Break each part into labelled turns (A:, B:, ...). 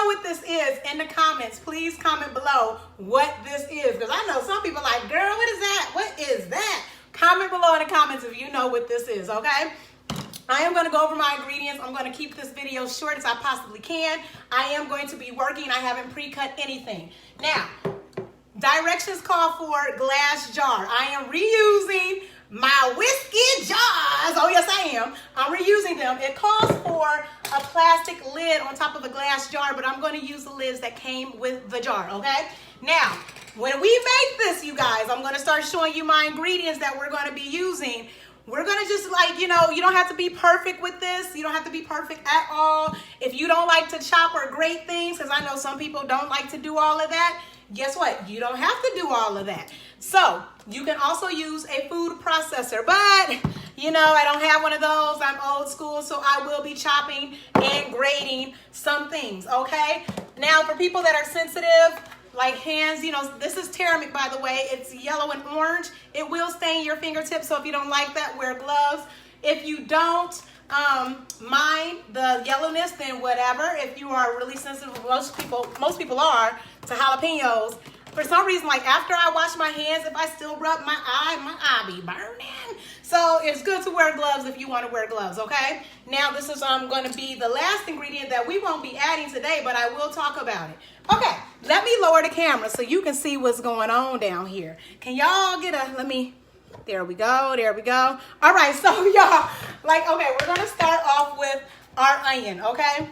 A: what this is in the comments, please comment below what this is. Because I know some people are like, girl, what is that? What is that? Comment below in the comments if you know what this is, okay? I am going to go over my ingredients. I'm going to keep this video short as I possibly can. I am going to be working. I haven't pre-cut anything. Now, directions call for glass jar. I am reusing my whiskey jars. Oh, yes, I am. I'm reusing them. It calls for a plastic lid on top of a glass jar, but I'm going to use the lids that came with the jar, okay? Now, when we make this, you guys, I'm going to start showing you my ingredients that we're going to be using. We're going to just like, you know, you don't have to be perfect with this. You don't have to be perfect at all. If you don't like to chop or grate things, because I know some people don't like to do all of that, guess what? You don't have to do all of that. So you can also use a food processor, but you know, I don't have one of those. I'm old school, so I will be chopping and grating some things, okay? Now, for people that are sensitive, like hands, you know, this is Ceramic, by the way. It's yellow and orange. It will stain your fingertips, so if you don't like that, wear gloves. If you don't mind the yellowness, then whatever. If you are really sensitive, most people are, to jalapenos. For some reason, like after I wash my hands, if I still rub my eye be burning. So it's good to wear gloves if you want to wear gloves, okay? Now this is going to be the last ingredient that we won't be adding today, but I will talk about it. Okay, let me lower the camera so you can see what's going on down here. Can y'all get there we go, there we go. All right, so y'all, okay, we're going to start off with our onion, okay?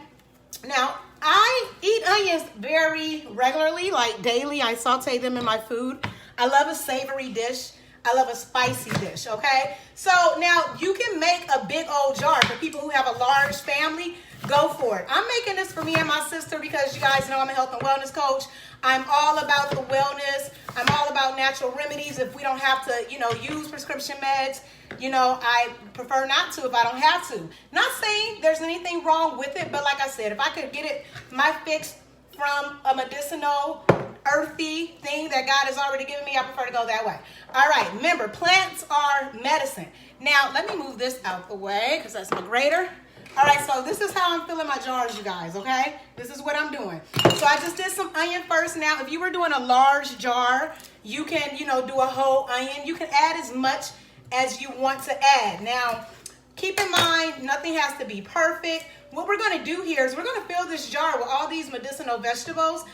A: Now, I eat onions very regularly, like daily. I saute them in my food. I love a savory dish. I love a spicy dish, okay? So now you can make a big old jar for people who have a large family. Go for it. I'm making this for me and my sister because you guys know I'm a health and wellness coach. I'm all about the wellness. I'm all about natural remedies. If we don't have to, you know, use prescription meds, you know, I prefer not to if I don't have to. Not saying there's anything wrong with it, but like I said, if I could get it, my fix from a medicinal, earthy thing that God has already given me, I prefer to go that way. All right, remember, plants are medicine. Now, let me move this out the way because that's my grater. All right, so this is how I'm filling my jars, you guys, okay? This is what I'm doing. So I just did some onion first. Now, if you were doing a large jar, you can, you know, do a whole onion. You can add as much as you want to add. Now, keep in mind, nothing has to be perfect. What we're going to do here is we're going to fill this jar with all these medicinal vegetables.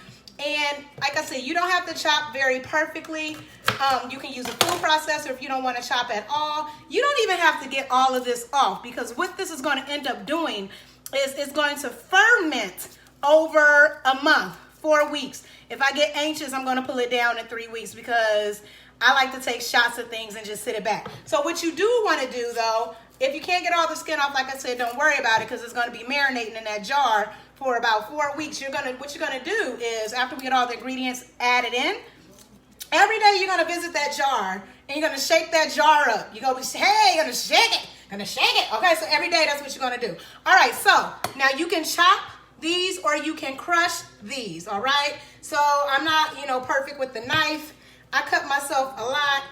A: And like I said, you don't have to chop very perfectly. You can use a food processor if you don't want to chop at all. You don't even have to get all of this off because what this is going to end up doing is it's going to ferment over a month, 4 weeks. If I get anxious, I'm going to pull it down in 3 weeks because I like to take shots of things and just sit it back. So what you do want to do though, if you can't get all the skin off, like I said, don't worry about it because it's going to be marinating in that jar for about 4 weeks. What you're gonna do is after we get all the ingredients added in, every day you're gonna visit that jar and you're gonna shake that jar up. You're gonna say, hey, you're gonna shake it. Okay, so every day that's what you're gonna do. All right, so now you can chop these or you can crush these, all right? So I'm not, you know, perfect with the knife. I cut myself a lot.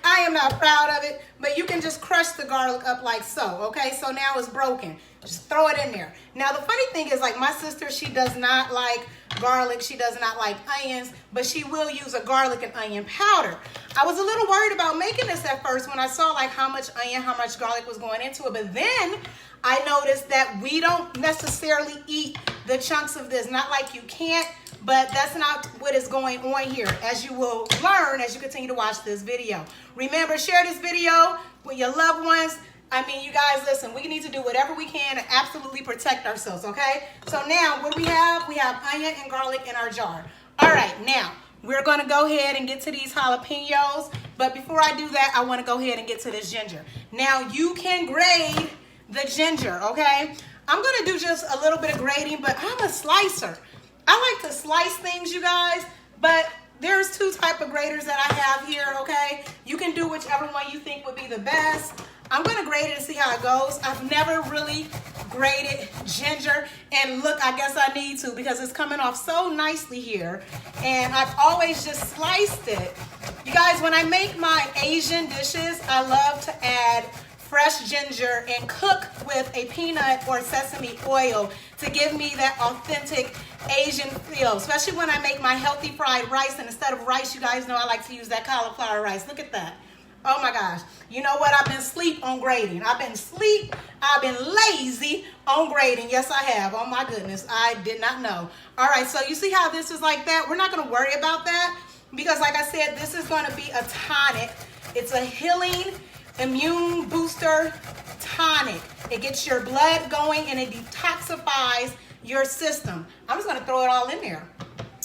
A: I am not proud of it, but you can just crush the garlic up like so, okay? So now it's broken. Just throw it in there. Now, the funny thing is, like my sister, she does not like garlic. She does not like onions, but she will use a garlic and onion powder. I was a little worried about making this at first when I saw like how much onion, how much garlic was going into it, but then I noticed that we don't necessarily eat the chunks of this. Not like you can't, but that's not what is going on here, as you will learn as you continue to watch this video. Remember, share this video with your loved ones. I mean, you guys, listen, we need to do whatever we can to absolutely protect ourselves, okay? So now, what do we have? We have onion and garlic in our jar. All right, now, we're going to go ahead and get to these jalapenos. But before I do that, I want to go ahead and get to this ginger. Now, you can grate the ginger, okay? I'm going to do just a little bit of grating, but I'm a slicer. I like to slice things, you guys, but there's two type of graters that I have here, okay? You can do whichever one you think would be the best. I'm going to grate it and see how it goes. I've never really grated ginger, and look, I guess I need to because it's coming off so nicely here, and I've always just sliced it. You guys, when I make my Asian dishes, I love to add fresh ginger and cook with a peanut or sesame oil to give me that authentic Asian feel, especially when I make my healthy fried rice. And instead of rice, you guys know I like to use that cauliflower rice. Look at that. Oh my gosh. You know what? I've been asleep on grating. I've been lazy on grating. Yes, I have. Oh my goodness. I did not know. All right. So you see how this is like that? We're not going to worry about that because like I said, this is going to be a tonic. It's a healing immune booster tonic. It gets your blood going and it detoxifies your system. I'm just going to throw it all in there.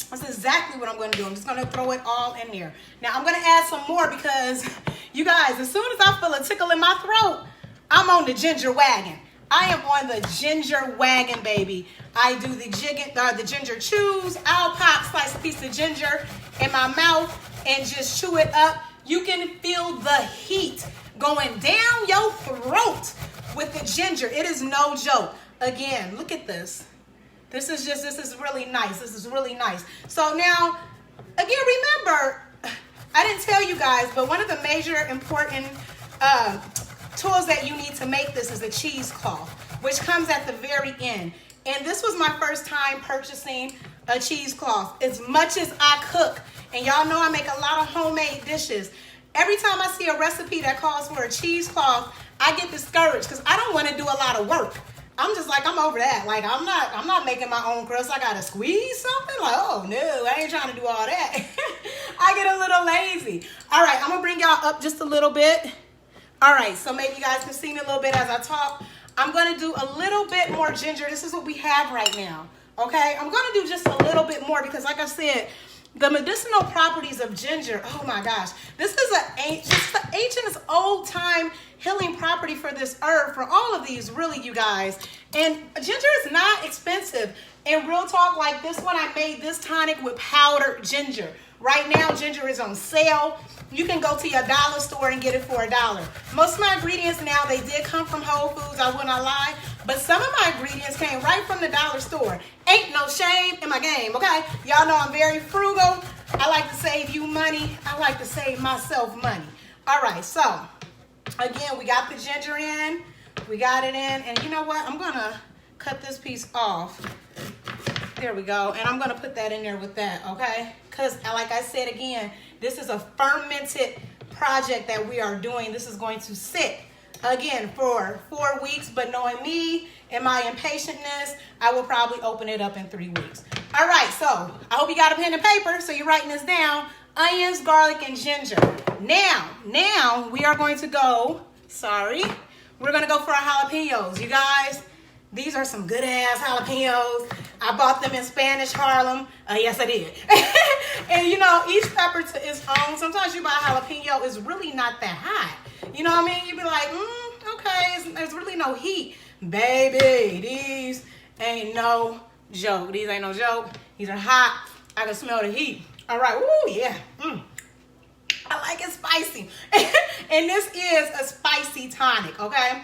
A: That's exactly what I'm going to do. I'm just going to throw it all in there. Now, I'm going to add some more because, you guys, as soon as I feel a tickle in my throat, I'm on the ginger wagon. I am on the ginger wagon, baby. I do the ginger chews. I'll slice a piece of ginger in my mouth and just chew it up. You can feel the heat going down your throat with the ginger. It is no joke. Again, look at this. This is really nice. This is really nice. So now, again, remember, I didn't tell you guys, but one of the major important tools that you need to make this is a cheesecloth, which comes at the very end. And this was my first time purchasing a cheesecloth. As much as I cook, and y'all know I make a lot of homemade dishes, every time I see a recipe that calls for a cheesecloth, I get discouraged because I don't want to do a lot of work. I'm just like, I'm over that. Like, I'm not making my own crust. I gotta squeeze something. Like, oh no, I ain't trying to do all that. I get a little lazy. All right, I'm gonna bring y'all up just a little bit. All right, so maybe you guys can see me a little bit as I talk. I'm gonna do a little bit more ginger. This is what we have right now. Okay, I'm gonna do just a little bit more because, like I said, the medicinal properties of ginger, oh my gosh. This is an ancient, old time healing property for this herb, for all of these, really, you guys. And ginger is not expensive. And real talk, like this one, I made this tonic with powdered ginger. Right now, ginger is on sale. You can go to your dollar store and get it for $1. Most of my ingredients now, they did come from Whole Foods, I will not lie. But some of my ingredients came right from the dollar store. Ain't no shame in my game, okay? Y'all know I'm very frugal. I like to save you money. I like to save myself money. All right, so again, we got the ginger in. We got it in. And you know what? I'm going to cut this piece off. There we go. And I'm going to put that in there with that, okay? Because like I said again, this is a fermented project that we are doing. This is going to sit, again, for 4 weeks. But knowing me and my impatientness, I will probably open it up in 3 weeks. All right, so I hope you got a pen and paper. So you're writing this down. Onions, garlic, and ginger. Now we are going to go, we're going to go for our jalapenos. You guys, these are some good ass jalapenos. I bought them in Spanish Harlem. Yes, I did. And you know, each pepper to its own. Sometimes you buy jalapeno, it's really not that hot. You know what I mean? You be like, okay, there's really no heat. Baby, these ain't no joke. These ain't no joke. These are hot. I can smell the heat. All right, woo, yeah. I like it spicy. And this is a spicy tonic, okay?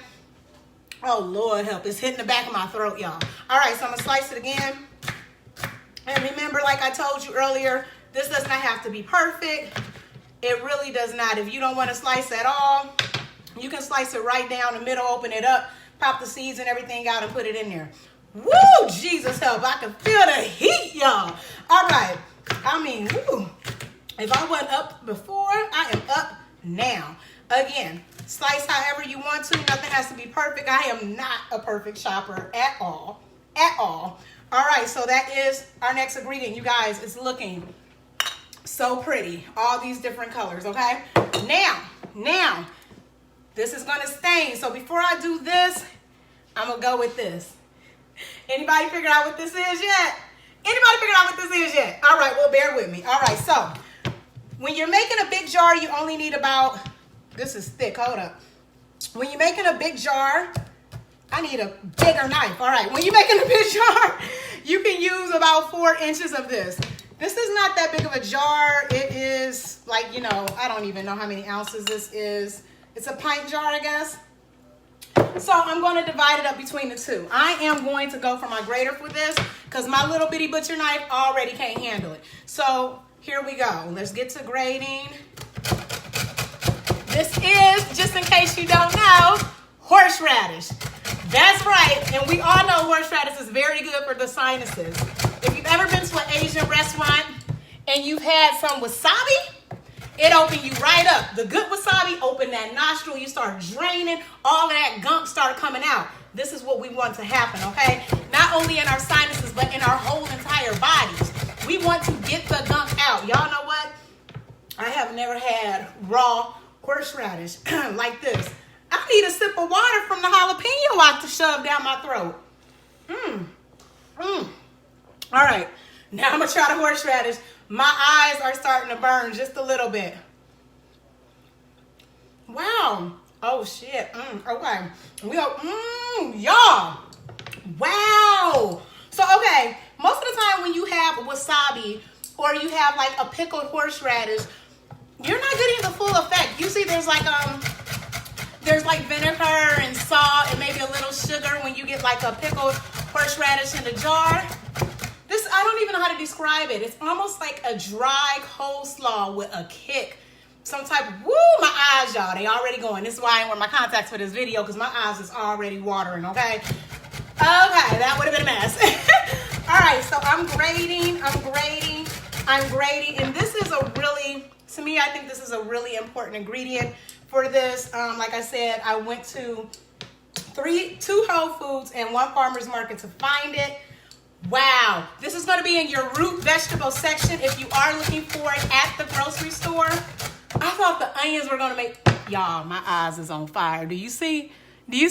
A: Oh, Lord help. It's hitting the back of my throat, y'all. All right, so I'm going to slice it again. And remember, like I told you earlier, this does not have to be perfect. It really does not. If you don't want to slice at all, you can slice it right down the middle, open it up, pop the seeds and everything out and put it in there. Woo, Jesus help. I can feel the heat, y'all. All right. I mean, woo. If I wasn't up before, I am up now. Again, slice however you want to. Nothing has to be perfect. I am not a perfect shopper at all. At all. All right, so that is our next ingredient. You guys, it's looking so pretty. All these different colors, okay? Now, this is going to stain. So before I do this, I'm going to go with this. Anybody figure out what this is yet? Anybody figure out what this is yet? All right, well, bear with me. All right, so when you're making a big jar, you only need about, this is thick, hold up. When you're making a big jar, I need a bigger knife. All right, when you're making a big jar, you can use about 4 inches of this. This is not that big of a jar. It is like, you know, I don't even know how many ounces this is. It's a pint jar, I guess. So I'm going to divide it up between the two. I am going to go for my grater for this because my little bitty butcher knife already can't handle it. So here we go. Let's get to grating. This is, just in case you don't know, horseradish. That's right, and we all know horseradish is very good for the sinuses. If you've ever been to an Asian restaurant and you've had some wasabi, it opened you right up. The good wasabi opened that nostril. You start draining. All of that gunk start coming out. This is what we want to happen, okay? Not only in our sinuses, but in our whole entire bodies. We want to get the gunk out. Y'all know what? I have never had raw horseradish like this. I need a sip of water from the jalapeno I to shove down my throat. All right, now I'm gonna try the horseradish. My eyes are starting to burn just a little bit. Wow. Oh shit. Okay. We go. Y'all. Wow. So okay, most of the time when you have wasabi or you have like a pickled horseradish, you're not getting the full effect. Usually there's like vinegar and salt and maybe a little sugar when you get like a pickled horseradish in a jar. This, I don't even know how to describe it. It's almost like a dry coleslaw with a kick. Some type of, woo, my eyes, y'all, they already going. This is why I ain't wear my contacts for this video, because my eyes is already watering, okay? Okay, that would have been a mess. All right, so I'm grading, and this is a really, to me, I think this is a really important ingredient for this. Like I said, I went to two Whole Foods and one farmer's market to find it. Wow, this is going to be in your root vegetable section if you are looking for it at the grocery store. I thought the onions were going to make, y'all, my eyes is on fire. Do you see? My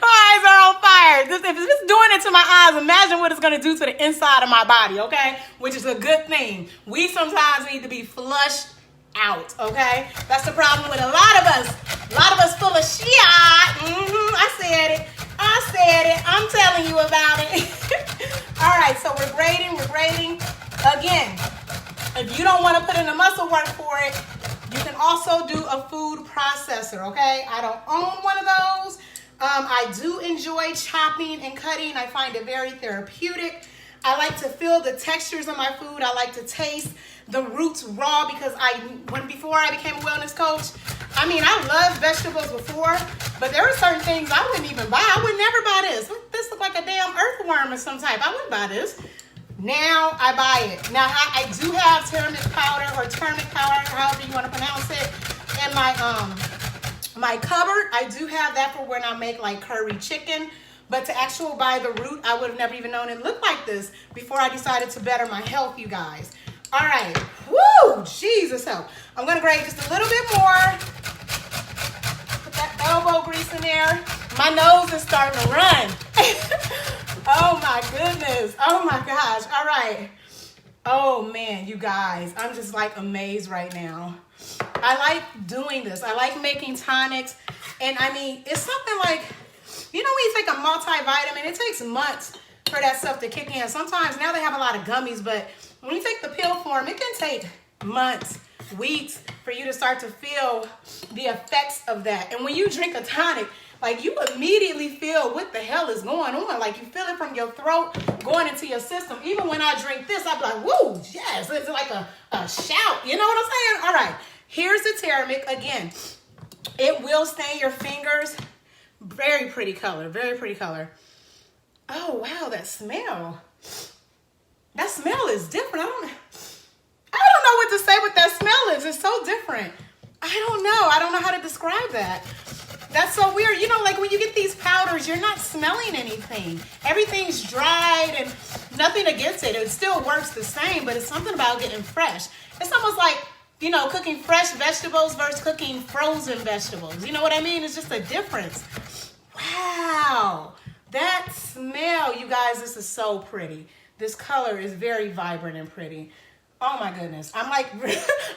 A: eyes are on fire. If it's doing it to my eyes, imagine what it's going to do to the inside of my body, okay? Which is a good thing. We sometimes need to be flushed out, okay? That's the problem with a lot of us. A lot of us full of shit. I said it. I'm telling you about it. All right, so we're grading. Again, if you don't want to put in the muscle work for it, you can also do a food processor, okay? I don't own one of those. I do enjoy chopping and cutting. I find it very therapeutic. I like to feel the textures of my food. I like to taste the roots raw because before I became a wellness coach, I mean, I loved vegetables before, but there were certain things I wouldn't even buy. I would never buy this. This look like a damn earthworm or some type. I wouldn't buy this. Now I buy it. Now I do have turmeric powder, however you want to pronounce it, in my cupboard. I do have that for when I make like curry chicken. But to actually buy the root, I would have never even known it looked like this before I decided to better my health, you guys. All right. Woo! Jesus help. I'm going to grate just a little bit more. Put that elbow grease in there. My nose is starting to run. Oh, my goodness. Oh, my gosh. All right. Oh, man, you guys. I'm just, like, amazed right now. I like doing this. I like making tonics. And, I mean, it's something like, you know, when you take a multivitamin, it takes months for that stuff to kick in. Sometimes, now they have a lot of gummies, but when you take the pill form, it can take months, weeks for you to start to feel the effects of that. And when you drink a tonic, like, you immediately feel what the hell is going on. Like, you feel it from your throat going into your system. Even when I drink this, I'm like, woo, yes. It's like a shout. You know what I'm saying? All right. Here's the turmeric. Again, it will stain your fingers. Very pretty color. Very pretty color. Oh, wow, that smell. That smell is different. I don't know what to say what that smell is. It's so different. I don't know how to describe that. That's so weird. You know, like when you get these powders, you're not smelling anything. Everything's dried and nothing against it. It still works the same, but it's something about getting fresh. It's almost like, you know, cooking fresh vegetables versus cooking frozen vegetables. You know what I mean? It's just a difference. Wow. That smell, you guys, this is so pretty. This color is very vibrant and pretty. Oh my goodness. I'm like,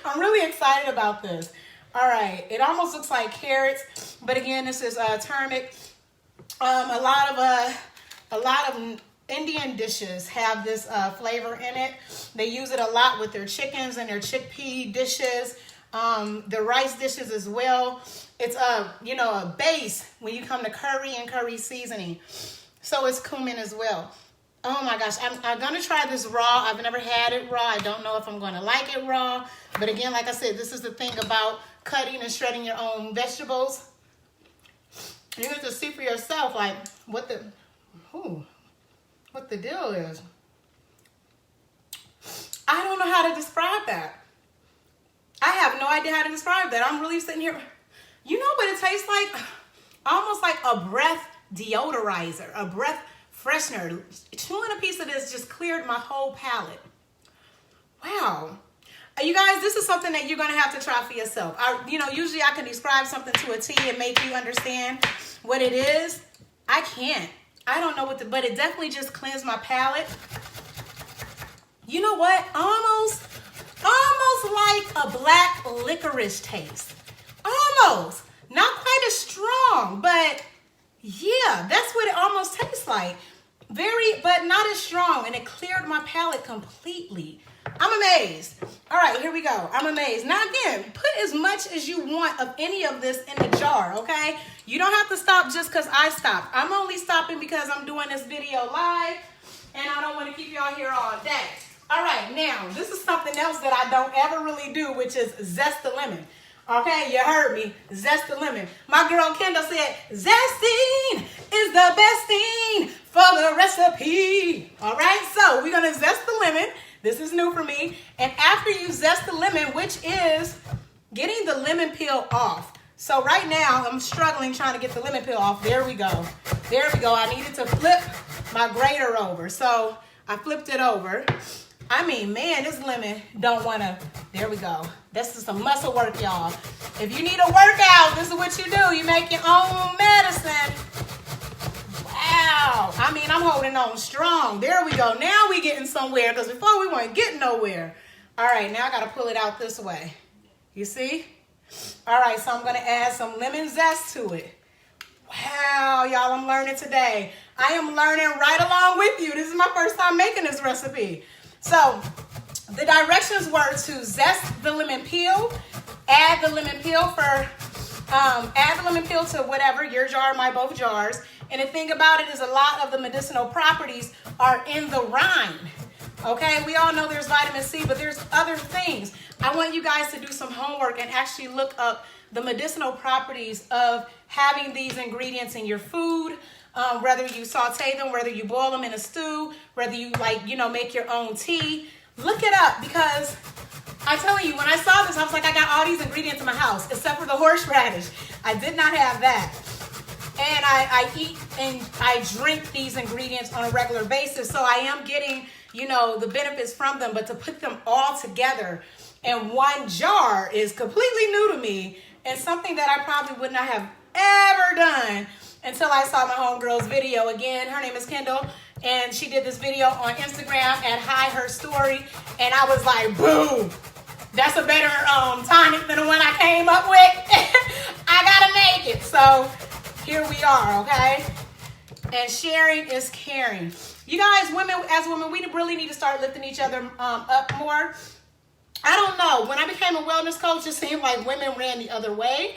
A: I'm really excited about this. All right. It almost looks like carrots, but again, this is turmeric. A lot of Indian dishes have this flavor in it. They use it a lot with their chickens and their chickpea dishes, the rice dishes as well. It's you know, a base when you come to curry and curry seasoning. So it's cumin as well. Oh my gosh, I'm gonna try this raw. I've never had it raw. I don't know if I'm gonna like it raw. But again, like I said, this is the thing about cutting and shredding your own vegetables. You have to see for yourself, like, what the deal is. I don't know how to describe that. I have no idea how to describe that. I'm really sitting here. You know what it tastes like? Almost like a breath deodorizer, a breath freshener. Chewing a piece of this just cleared my whole palate. Wow. You guys, this is something that you're going to have to try for yourself. Usually I can describe something to a T and make you understand what it is. I can't. I don't know but it definitely just cleansed my palate. You know what? Almost like a black licorice taste. Almost. Not quite as strong, but yeah, that's what it almost tastes like. But not as strong, and it cleared my palate completely. I'm amazed. All right, here we go. I'm amazed. Now again, put as much as you want of any of this in the jar, okay? You don't have to stop just because I stopped. I'm only stopping because I'm doing this video live, and I don't want to keep y'all here all day. All right, now, this is something else that I don't ever really do, which is zest the lemon. Okay, you heard me. Zest the lemon. My girl Kendall said, zesting is the best thing for the recipe. All right, so we're going to zest the lemon. This is new for me. And after you zest the lemon, which is getting the lemon peel off. So right now, I'm struggling trying to get the lemon peel off. There we go. There we go. I needed to flip my grater over. So I flipped it over. I mean, man, this lemon don't want to. There we go. This is some muscle work, y'all. If you need a workout, this is what you do. You make your own medicine. Wow. I mean, I'm holding on strong. There we go. Now we getting somewhere, because before we weren't getting nowhere. All right, now I got to pull it out this way. You see? All right, so I'm going to add some lemon zest to it. Wow, y'all, I'm learning today. I am learning right along with you. This is my first time making this recipe. So the directions were to zest the lemon peel, add the lemon peel to whatever, your jar, my both jars. And the thing about it is a lot of the medicinal properties are in the rind. Okay, we all know there's vitamin C, but there's other things. I want you guys to do some homework and actually look up the medicinal properties of having these ingredients in your food. Whether you saute them, whether you boil them in a stew, whether you make your own tea. Look it up, because I'm telling you, when I saw this, I was like, I got all these ingredients in my house, except for the horseradish. I did not have that. And I eat and I drink these ingredients on a regular basis. So I am getting, the benefits from them, but to put them all together in one jar is completely new to me, and something that I probably would not have ever done until I saw my homegirl's video. Again, her name is Kendall, and she did this video on Instagram at Her Story, and I was like, boom, that's a better tonic than the one I came up with. I gotta make it. So here we are, okay? And sharing is caring. You guys, as women, we really need to start lifting each other up more. I don't know. When I became a wellness coach, it seemed like women ran the other way.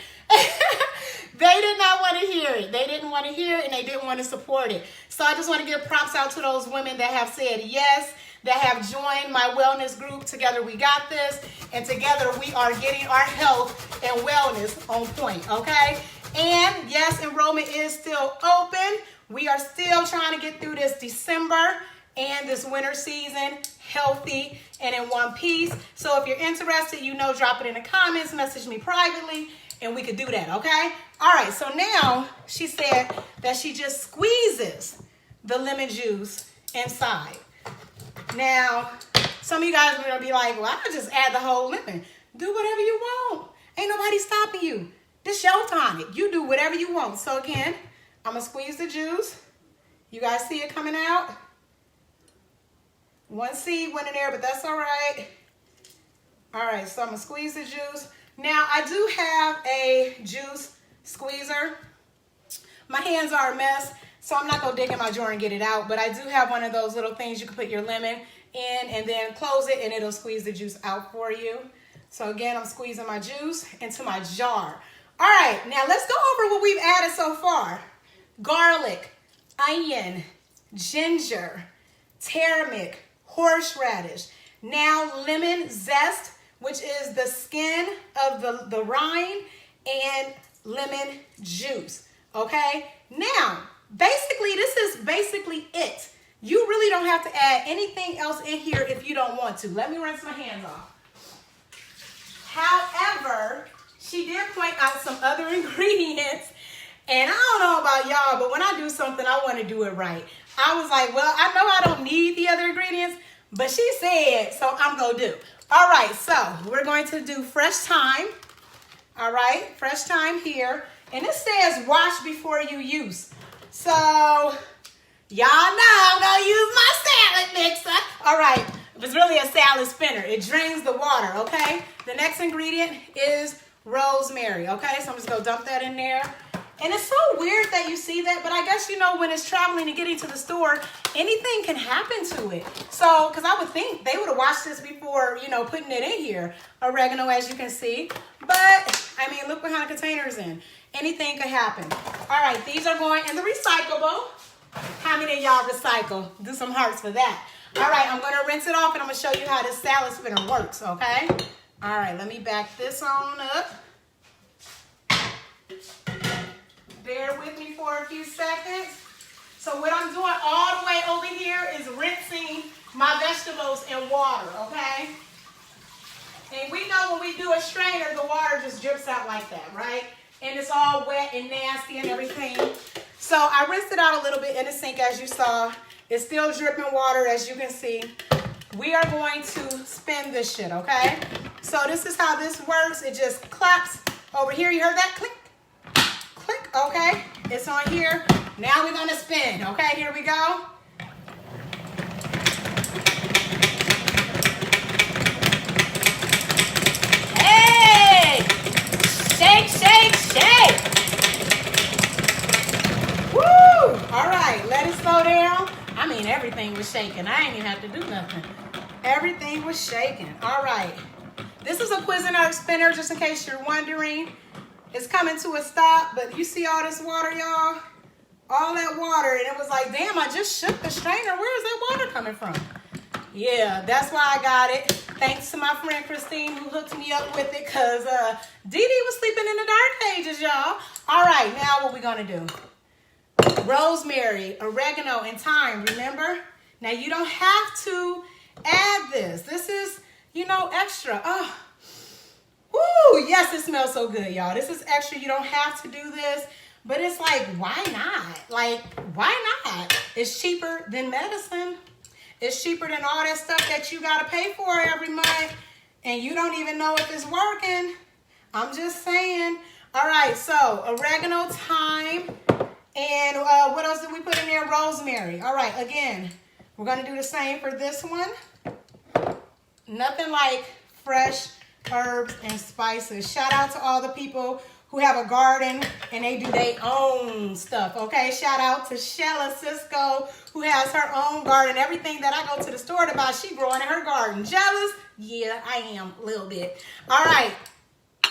A: They did not want to hear it. They didn't want to hear it, and they didn't want to support it. So I just want to give props out to those women that have said yes, that have joined my wellness group. Together we got this, and together we are getting our health and wellness on point, okay? And yes, enrollment is still open. We are still trying to get through this December and this winter season healthy and in one piece. So if you're interested, drop it in the comments, message me privately, and we could do that, okay? All right, so now she said that she just squeezes the lemon juice inside. Now, some of you guys are going to be like, well, I'll just add the whole lemon. Do whatever you want. Ain't nobody stopping you. This your tonic. You do whatever you want. So again, I'm going to squeeze the juice. You guys see it coming out? One seed went in there, but that's all right. All right, so I'm going to squeeze the juice. Now, I do have a juice squeezer. My hands are a mess, so I'm not going to dig in my drawer and get it out, but I do have one of those little things you can put your lemon in and then close it, and it'll squeeze the juice out for you. So again, I'm squeezing my juice into my jar. All right, now let's go over what we've added so far. Garlic, onion, ginger, turmeric, horseradish, now lemon zest, which is the skin of the rind, and lemon juice, okay? Now, basically, this is basically it. You really don't have to add anything else in here if you don't want to. Let me rinse my hands off. However, she did point out some other ingredients, and I don't know about y'all, but when I do something, I want to do it right. I was like, well, I know I don't need the other ingredients, but she said, so I'm going to do. All right, so we're going to do fresh thyme. All right, fresh thyme here. And it says wash before you use. So, y'all know I'm going to use my salad mixer. All right, it's really a salad spinner. It drains the water, okay? The next ingredient is rosemary, okay? So I'm just going to dump that in there. And it's so weird that you see that, but I guess, you know, when it's traveling and getting to the store, anything can happen to it. So, because I would think they would have washed this before, you know, putting it in here. Oregano, as you can see. But, I mean, look what kind of container it's in. Anything could happen. All right, these are going in the recyclable. How many of y'all recycle? Do some hearts for that. All right, I'm going to rinse it off, and I'm going to show you how this salad spinner works, okay? All right, let me back this on up. Bear with me for a few seconds. So what I'm doing all the way over here is rinsing my vegetables in water, okay? And we know when we do a strainer, the water just drips out like that, right? And it's all wet and nasty and everything. So I rinsed it out a little bit in the sink, as you saw. It's still dripping water, as you can see. We are going to spin this shit, okay? So this is how this works. It just claps over here. You heard that? Click. Click, okay, it's on here. Now we're gonna spin, okay, here we go. Hey, shake, shake, shake. Woo, all right, let it slow down. I mean, everything was shaking. I ain't even have to do nothing. Everything was shaking, all right. This is a Cuisinart spinner, just in case you're wondering. It's coming to a stop, but you see all this water, y'all? All that water, and it was like, damn, I just shook the strainer. Where is that water coming from? Yeah, that's why I got it. Thanks to my friend Christine who hooked me up with it, because Dee Dee was sleeping in the dark ages, y'all. All right, now what we gonna do? Rosemary, oregano, and thyme, remember? Now, you don't have to add this. This is, you know, extra. Oh. Ooh, yes, it smells so good, y'all. This is extra. You don't have to do this, but it's like, why not? Like, why not? It's cheaper than medicine. It's cheaper than all that stuff that you got to pay for every month, and you don't even know if it's working. I'm just saying. All right, so oregano, thyme, and what else did we put in there? Rosemary. All right, again, we're going to do the same for this one. Nothing like fresh herbs and spices. Shout out to all the people who have a garden and they do their own stuff, okay? Shout out to Shella Cisco, who has her own garden. Everything that I go to the store to buy, she growing in her garden. Jealous? Yeah, I am a little bit. All right,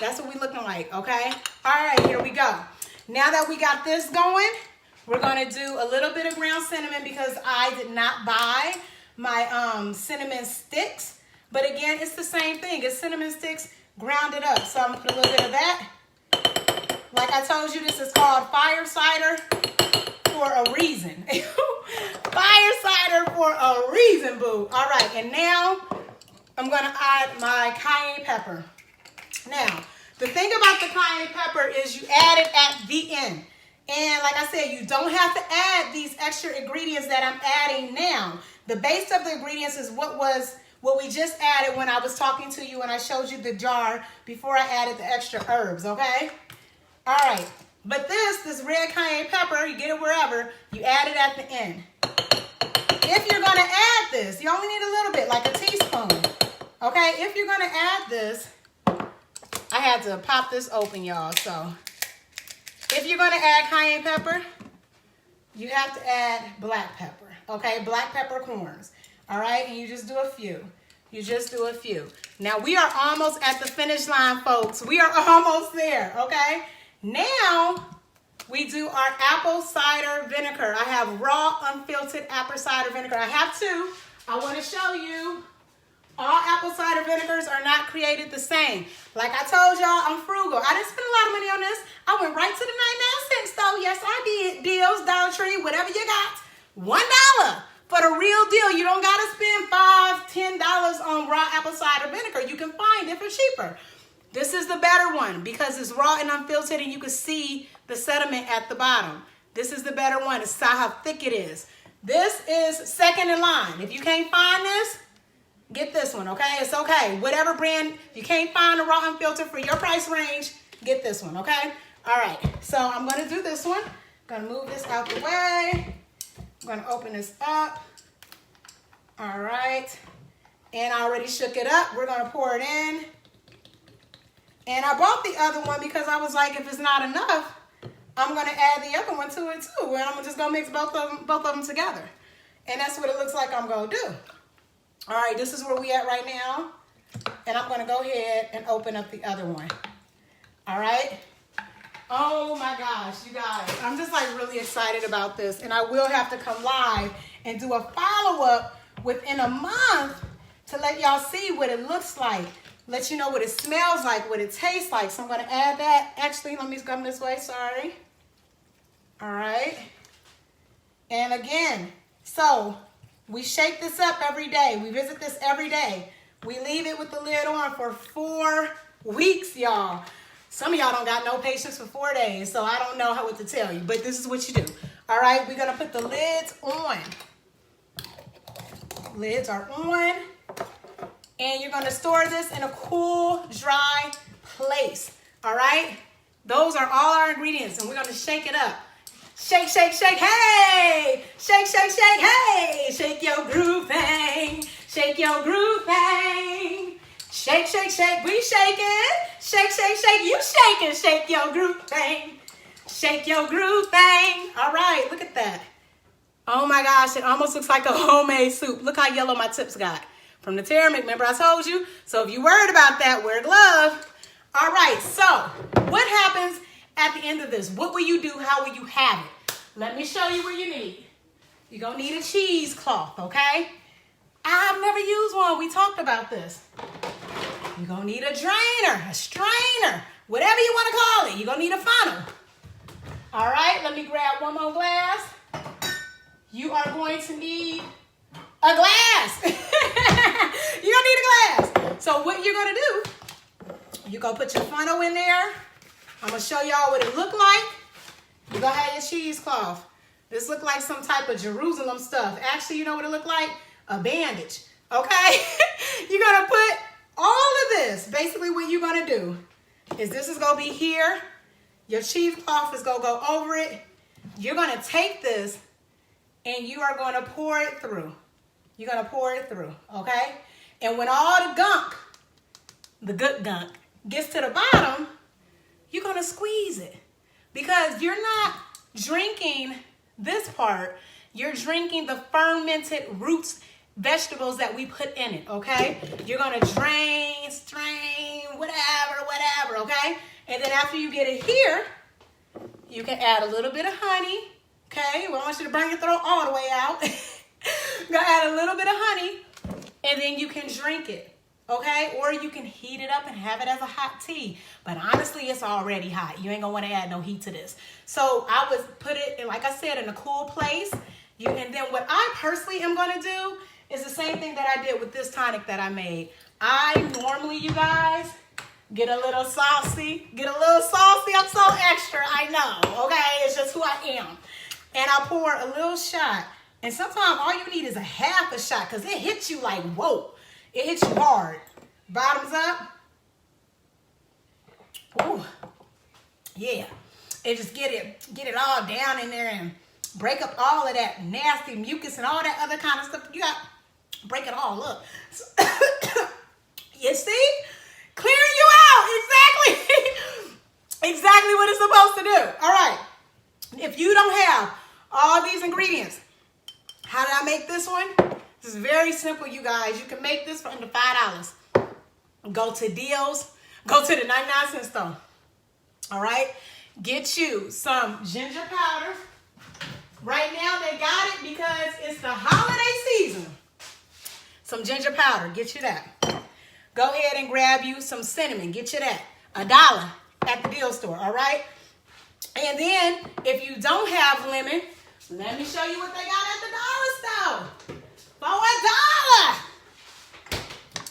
A: that's what we looking like, okay? All right, here we go. Now that we got this going, we're gonna do a little bit of ground cinnamon because I did not buy my cinnamon sticks. But again, it's the same thing. It's cinnamon sticks grounded up. So I'm gonna put a little bit of that. Like I told you, this is called fire cider for a reason. Fire cider for a reason, boo. All right, and now I'm gonna add my cayenne pepper. Now, the thing about the cayenne pepper is you add it at the end. And like I said, you don't have to add these extra ingredients that I'm adding now. The base of the ingredients is what we just added when I was talking to you and I showed you the jar before I added the extra herbs, okay? All right, but this red cayenne pepper, you get it wherever, you add it at the end. If you're gonna add this, you only need a little bit, like a teaspoon, okay? If you're gonna add this, I had to pop this open, y'all, so. If you're gonna add cayenne pepper, you have to add black pepper, okay? Black peppercorns. All right, and you just do a few. You just do a few. Now, we are almost at the finish line, folks. We are almost there, okay? Now, we do our apple cider vinegar. I have raw, unfiltered apple cider vinegar. I have two. I want to show you. All apple cider vinegars are not created the same. Like I told y'all, I'm frugal. I didn't spend a lot of money on this. I went right to the 99 cent store. Yes, I did. Deals, Dollar Tree, whatever you got. $1 for the real deal. You don't got to spend $5, $10 on raw apple cider vinegar. You can find it for cheaper. This is the better one because it's raw and unfiltered and you can see the sediment at the bottom. This is the better one. It's how thick it is. This is second in line. If you can't find this, get this one, okay? It's okay. Whatever brand, if you can't find a raw unfiltered for your price range, get this one, okay? All right, so I'm gonna do this one. I'm gonna move this out the way. I'm gonna open this up. All right, and I already shook it up. We're gonna pour it in. And I bought the other one because I was like, if it's not enough, I'm gonna add the other one to it too. And I'm just gonna mix both of them together. And that's what it looks like I'm gonna do. All right, this is where we at right now. And I'm gonna go ahead and open up the other one. All right. Oh my gosh, you guys. I'm just like really excited about this. And I will have to come live and do a follow-up within a month to let y'all see what it looks like. Let you know what it smells like, what it tastes like. So I'm gonna add that. Actually, let me come this way, sorry. All right. And again, so we shake this up every day. We visit this every day. We leave it with the lid on for 4 weeks, y'all. Some of y'all don't got no patience for 4 days, so I don't know what to tell you, but this is what you do. All right, we're gonna put the lids on. Lids are on. And you're gonna store this in a cool, dry place, all right? Those are all our ingredients, and we're gonna shake it up. Shake, shake, shake, hey! Shake, shake, shake, hey! Shake your groove thing. Shake your groove thing. Shake, shake, shake, we shaking. Shake, shake, shake, you shaking. Shake your groove thing. Shake your groove thing. All right, look at that. Oh my gosh, it almost looks like a homemade soup. Look how yellow my tips got. From the Terramix, remember I told you? So if you're worried about that, wear a glove. All right, so what happens at the end of this? What will you do? How will you have it? Let me show you what you need. You're going to need a cheesecloth, okay? I've never used one. We talked about this. You're going to need a drainer, a strainer, whatever you want to call it. You're going to need a funnel. All right, let me grab one more glass. You are going to need a glass. You're going to need a glass. So what you're going to do, you're going to put your funnel in there. I'm going to show y'all what it look like. You're going to have your cheesecloth. This look like some type of Jerusalem stuff. Actually, you know what it look like? A bandage, okay? You're going to put all of this. Basically, what you're going to do is this is going to be here. Your cheesecloth is going to go over it. You're going to take this and you are going to pour it through. You're going to pour it through, okay? And when all the gunk, the good gunk, gets to the bottom, you're going to squeeze it. Because you're not drinking this part. You're drinking the fermented roots, vegetables that we put in it, okay? You're going to drain, strain, whatever, okay? And then after you get it here, you can add a little bit of honey, okay? We don't want you to burn your throat all the way out. You're going to add a little bit of honey, and then you can drink it, okay? Or you can heat it up and have it as a hot tea. But honestly, it's already hot. You ain't going to want to add no heat to this. So I would put it, in, like I said, in a cool place. And then what I personally am going to do is the same thing that I did with this tonic that I made. I normally, you guys, get a little saucy. I'm so extra, I know, okay? It's just who I am. And I pour a little shot. And sometimes all you need is a half a shot because it hits you like, whoa. It hits you hard. Bottoms up. Ooh. Yeah. And just get it all down in there and break up all of that nasty mucus and all that other kind of stuff. You got to break it all up. So, you see? Clearing you out. Exactly. Exactly what it's supposed to do. All right. If you don't have all these ingredients, how did I make this one? This is very simple, you guys. You can make this for under $5. Go to Deals. Go to the 99 cent store. All right? get you some ginger powder. Right now they got it because it's the holiday season. Some ginger powder, get you that. Go ahead and grab you some cinnamon, get you that. $1 at the deal store, all right? And then if you don't have lemon, let me show you what they got at the dollar store. For $1.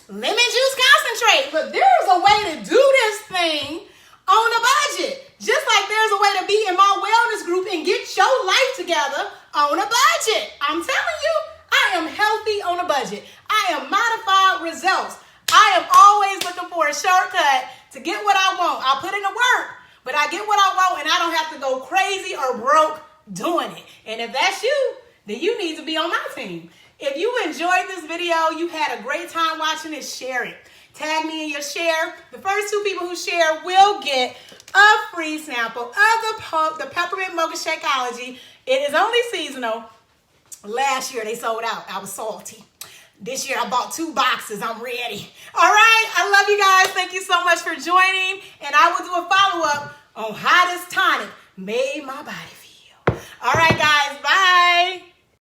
A: Lemon juice concentrate. Look, there's a way to do this thing on a budget. Just like there's a way to be in my wellness group and get your life together on a budget. I'm telling you, I am healthy on a budget. I am modified results. I am always looking for a shortcut to get what I want. I put in the work, but I get what I want and I don't have to go crazy or broke doing it. And if that's you, then you need to be on my team. If you enjoyed this video, you had a great time watching it, share it. Tag me in your share. The first 2 people who share will get a free sample of the Peppermint Mocha Shakeology. It is only seasonal. Last year they sold out. I was salty. This year I bought 2 boxes. I'm ready. All right. I love you guys. Thank you so much for joining. And I will do a follow-up on how this tonic made my body feel. All right, guys. Bye.